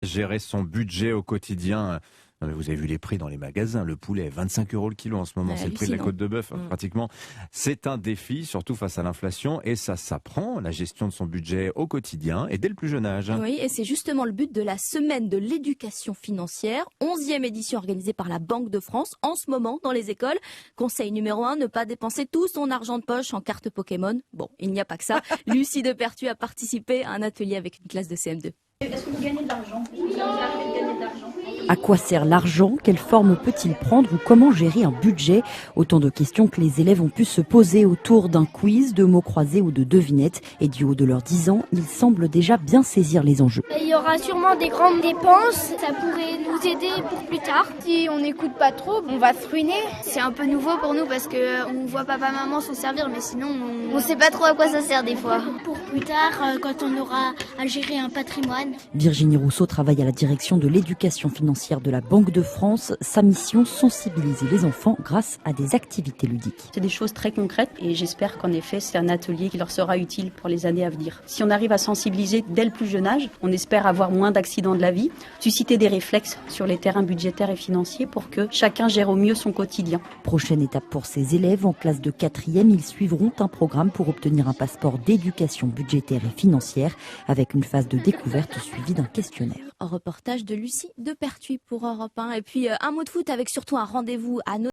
Gérer son budget au quotidien. Non, mais vous avez vu les prix dans les magasins. Le poulet, 25 € le kilo en ce moment. C'est le prix de la côte de bœuf, pratiquement. C'est un défi, surtout face à l'inflation. Et ça s'apprend, la gestion de son budget au quotidien et dès le plus jeune âge. Oui, et c'est justement le but de la semaine de l'éducation financière, 11e édition organisée par la Banque de France en ce moment dans les écoles. Conseil numéro 1, ne pas dépenser tout son argent de poche en cartes Pokémon. Bon, il n'y a pas que ça. Lucie de Pertuis a participé à un atelier avec une classe de CM2. Est-ce que vous gagnez de l'argent? À quoi sert l'argent? Quelle forme peut-il prendre? Ou comment gérer un budget? Autant de questions que les élèves ont pu se poser autour d'un quiz, de mots croisés ou de devinettes. Et du haut de leurs 10 ans, ils semblent déjà bien saisir les enjeux. Il y aura sûrement des grandes dépenses. Ça pourrait nous aider pour plus tard. Si on n'écoute pas trop, on va se ruiner. C'est un peu nouveau pour nous parce qu'on voit papa-maman s'en servir, mais sinon on sait pas trop à quoi ça sert des fois. Pour plus tard, quand on aura à gérer un patrimoine. Virginie Rousseau travaille à la direction de l'éducation financière de la Banque de France. Sa mission, sensibiliser les enfants grâce à des activités ludiques. C'est des choses très concrètes et j'espère qu'en effet c'est un atelier qui leur sera utile pour les années à venir. Si on arrive à sensibiliser dès le plus jeune âge, on espère avoir moins d'accidents de la vie, susciter des réflexes sur les terrains budgétaires et financiers pour que chacun gère au mieux son quotidien. Prochaine étape pour ces élèves en classe de 4e, ils suivront un programme pour obtenir un passeport d'éducation budgétaire et financière avec une phase de découverte suivie d'un questionnaire. Un reportage de Lucie de Pertuis pour Europe 1. Et puis un mot de foot avec surtout un rendez-vous à